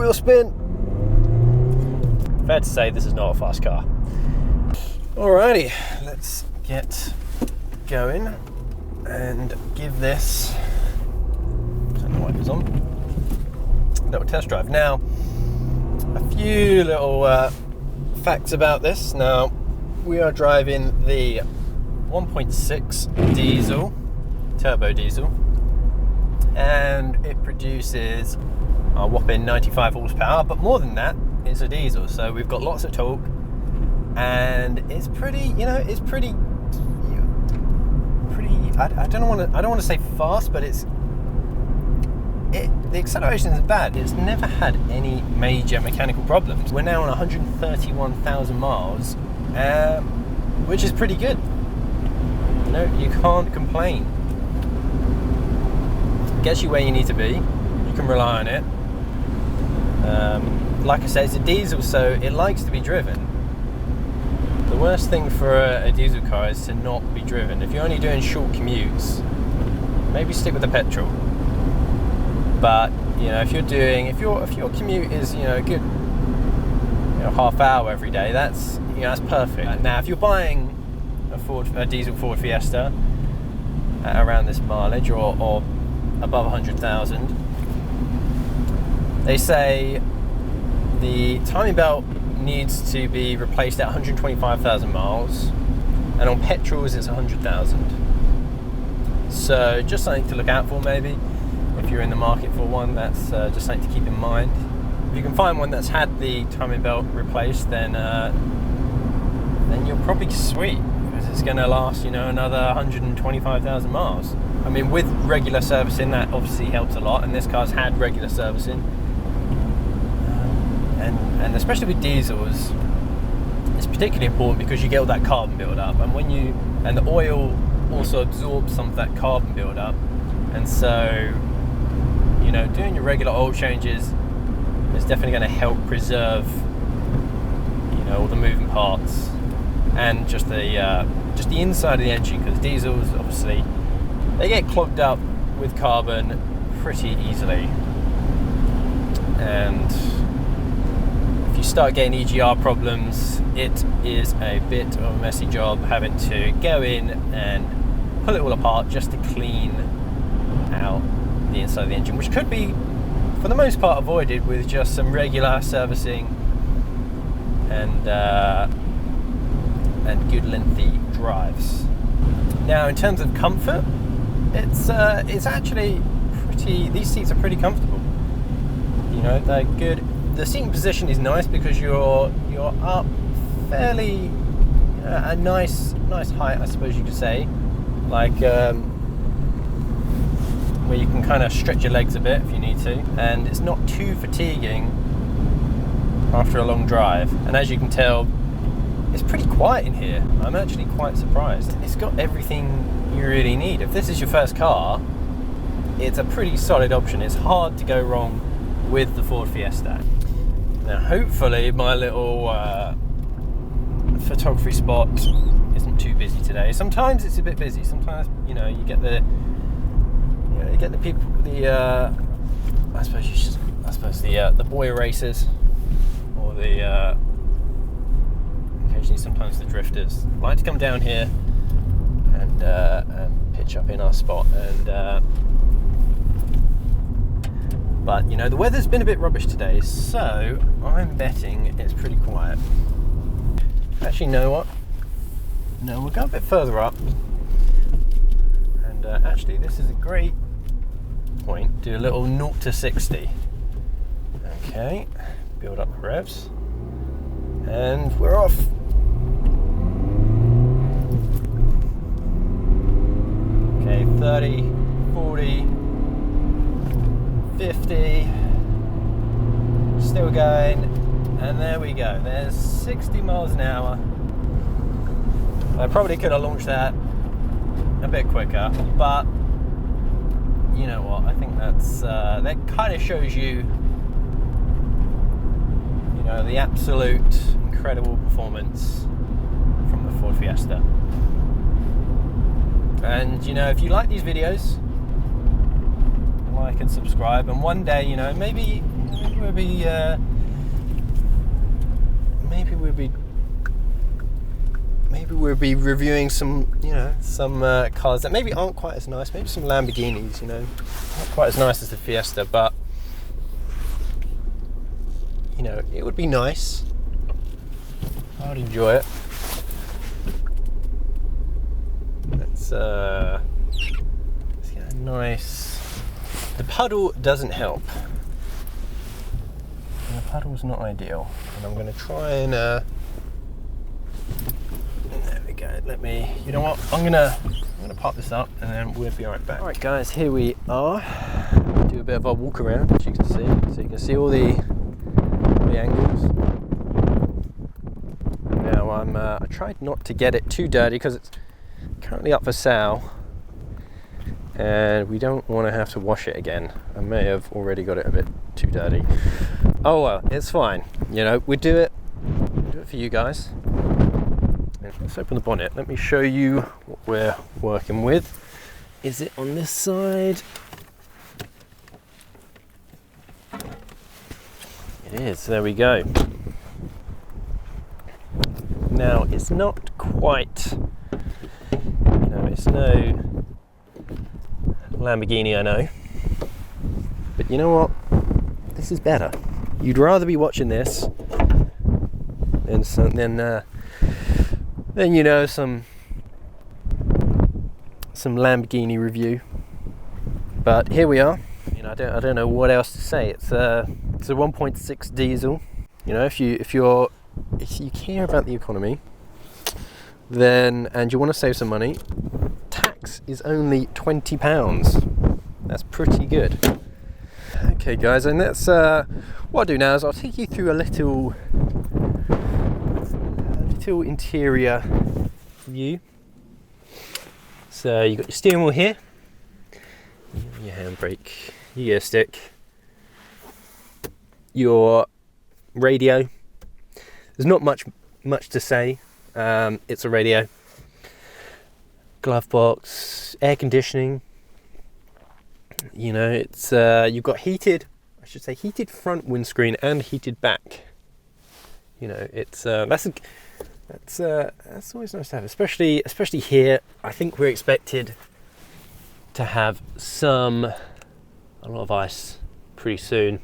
wheel spin. Fair to say this is not a fast car. Alrighty, let's get going and give this, turn the wipers on, a little test drive. Now, a few little facts about this. Now, we are driving the 1.6 diesel, turbo diesel, and it produces a whopping 95 horsepower, but more than that, it's a diesel, so we've got lots of torque, and it's pretty, it's pretty, I don't want to say fast, but the acceleration is bad. It's never had any major mechanical problems. We're now on 131,000 miles, which is pretty good. You can't complain. Gets you where you need to be. You can rely on it. Like I said, it's a diesel, so it likes to be driven. The worst thing for a diesel car is to not be driven. If you're only doing short commutes, maybe stick with the petrol. But if your commute is a good half hour every day, that's perfect. Now, if you're buying a diesel Ford Fiesta at around this mileage or above 100,000, they say the timing belt needs to be replaced at 125,000 miles, and on petrols it's 100,000. So just something to look out for, maybe if you're in the market for one. That's just something to keep in mind. If you can find one that's had the timing belt replaced, then you're probably sweet, because it's going to last another 125,000 miles. I mean, with regular servicing, that obviously helps a lot, and this car's had regular servicing. And especially with diesels, it's particularly important because you get all that carbon build-up, and the oil also absorbs some of that carbon build-up, and so doing your regular oil changes is definitely going to help preserve all the moving parts and just the inside of the engine, because diesels obviously they get clogged up with carbon pretty easily, and if you start getting EGR problems, it is a bit of a messy job having to go in and pull it all apart just to clean out the inside of the engine, which could be, for the most part, avoided with just some regular servicing and good lengthy drives. Now, in terms of comfort, it's actually pretty. These seats are pretty comfortable. They're good. The seating position is nice because you're up fairly a nice height, I suppose you could say, like where you can kind of stretch your legs a bit if you need to, and it's not too fatiguing after a long drive. And as you can tell, it's pretty quiet in here. I'm actually quite surprised. It's got everything you really need. If this is your first car, it's a pretty solid option. It's hard to go wrong with the Ford Fiesta. Now, hopefully my little photography spot isn't too busy today. Sometimes it's a bit busy. Sometimes you get the people, I suppose the boy racers, or occasionally sometimes the drifters like to come down here and pitch up in our spot. And but the weather's been a bit rubbish today, so I'm betting it's pretty quiet. Actually, you know what? No, we'll go a bit further up, and actually this is a great point. Do a little 0 to 60. Okay, build up the revs, and we're off. Okay, 30, 40, 50, still going, and there we go. There's 60 miles an hour. I probably could have launched that a bit quicker, but you know what? I think that kind of shows you, the absolute incredible performance from the Ford Fiesta. And if you like these videos, like and subscribe, and one day, you know, maybe we'll be reviewing some, you know, some cars that maybe aren't quite as nice, maybe some Lamborghinis, you know, not quite as nice as the Fiesta, but you know, it would be nice. I would enjoy it. Let's get a nice. The puddle doesn't help. And the puddle's not ideal. And I'm going to try and. There we go. Let me. You know what? I'm gonna pop this up, and then we'll be right back. All right, guys. Here we are. Do a bit of a walk around, as you can see. So you can see all the angles. Now I tried not to get it too dirty because it's currently up for sale, and we don't want to have to wash it again. I may have already got it a bit too dirty. Oh well, it's fine. You know, we do it for you guys. Let's open the bonnet. Let me show you what we're working with. Is it on this side? It is. There we go. Now, it's not quite, you know, it's no Lamborghini, I know, but you know what? This is better. You'd rather be watching this than you know, some Lamborghini review. But here we are. You know, I don't know what else to say. It's a 1.6 diesel. You know, if you care about the economy, then, and you want to save some money, tax is only £20. That's pretty good. Okay, guys, and that's what I'll do now is I'll take you through a little interior view. So you've got your steering wheel here, your handbrake, your gear stick, your radio. There's not much to say. It's a radio, glove box, air conditioning. You know, it's you've got heated front windscreen and heated back. You know, it's that's always nice to have, especially here. I think we're expected to have a lot of ice pretty soon,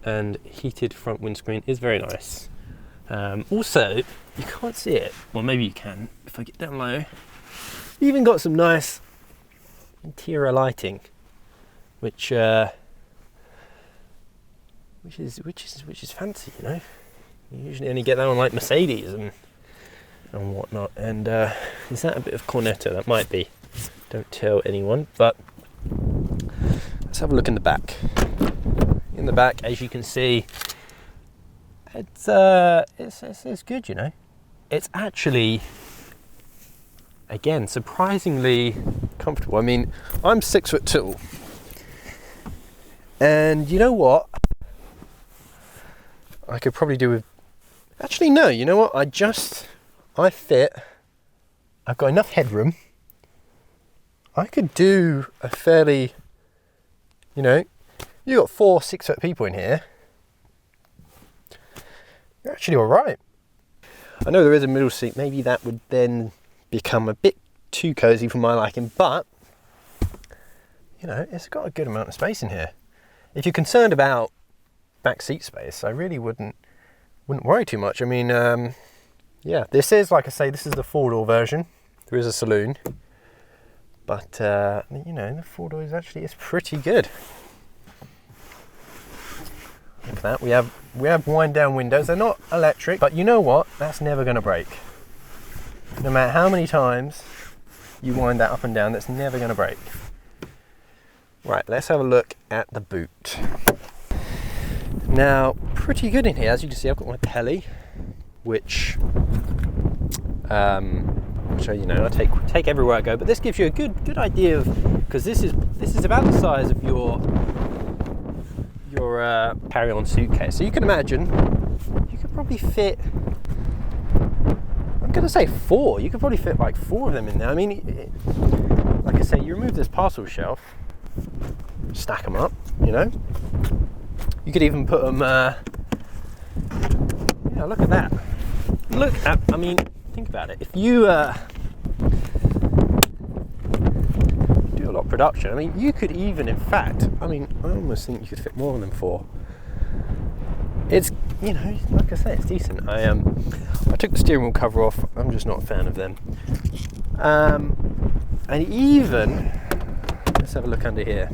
and heated front windscreen is very nice. Also, you can't see it. Well, maybe you can if I get down low. You even got some nice interior lighting, which is fancy. You know, you usually only get that on like Mercedes and whatnot. And is that a bit of cornetto? That might be. Don't tell anyone. But let's have a look in the back. In the back, as you can see, it's good, you know. It's actually, again, surprisingly comfortable. I mean, I'm 6'2", and you know what? I could probably do with. Actually, no. You know what? I fit. I've got enough headroom. I could do a fairly. You know, you got 4 6-foot people in here. You're actually all right. I know there is a middle seat. Maybe that would then become a bit too cozy for my liking, but you know, it's got a good amount of space in here. If you're concerned about back seat space, I really wouldn't worry too much. I mean, yeah, this is, like I say, this is the 4-door version. There is a saloon, but you know, the 4-door is pretty good. Look at that. We have wind down windows. They're not electric, but you know what? That's never going to break. No matter how many times you wind that up and down, that's never going to break. Right, let's have a look at the boot. Now, pretty good in here. As you can see, I've got my telly, which you know, I take everywhere I go. But this gives you a good idea of, because this is about the size of your carry-on suitcase. So you can imagine you could probably fit, I'm going to say 4. You could probably fit like 4 of them in there. I mean, like I say, you remove this parcel shelf, stack them up, you know. You could even put them, yeah, look at that. Look at, I mean, think about it. If you do a lot of production, I mean, you could even, in fact, I mean, I almost think you could fit more than 4. It's, you know, like I say, it's decent. I took the steering wheel cover off. I'm just not a fan of them. And even, let's have a look under here.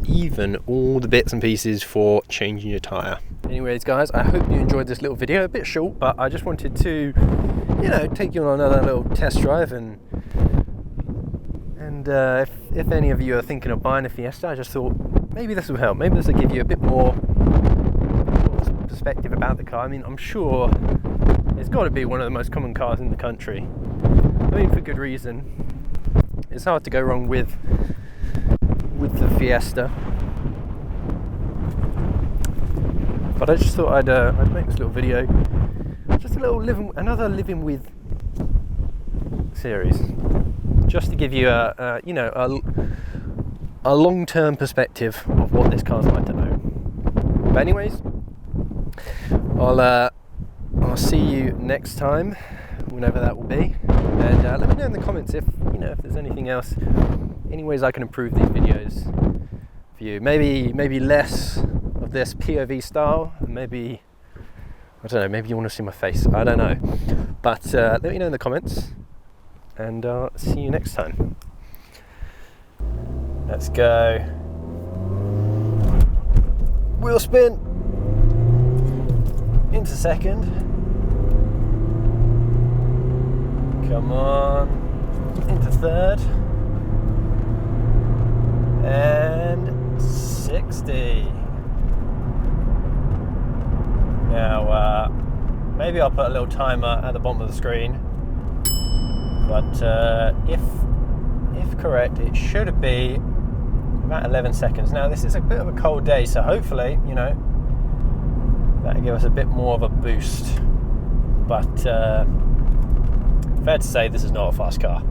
Even all the bits and pieces for changing your tyre. Anyways, guys, I hope you enjoyed this little video. A bit short, but I just wanted to, you know, take you on another little test drive. And if any of you are thinking of buying a Fiesta, I just thought maybe this will help. Maybe this will give you a bit more perspective about the car. I mean, I'm sure it's got to be one of the most common cars in the country. I mean, for good reason. It's hard to go wrong with the Fiesta. But I just thought I'd make this little video, just a little another living with series, just to give you a you know, a long-term perspective of what this car's like to own. But anyways, I'll see you next time, whenever that will be, and let me know in the comments if, you know, if there's anything else, any ways I can improve these videos for you. Maybe less of this POV style, maybe, I don't know, maybe you want to see my face, I don't know, but let me know in the comments, and I'll see you next time. Let's go. Wheel spin into second. Come on, into third, and 60. Now, maybe I'll put a little timer at the bottom of the screen, but if correct, it should be about 11 seconds. Now, this is a bit of a cold day, so hopefully, you know, that'll give us a bit more of a boost, but fair to say this is not a fast car.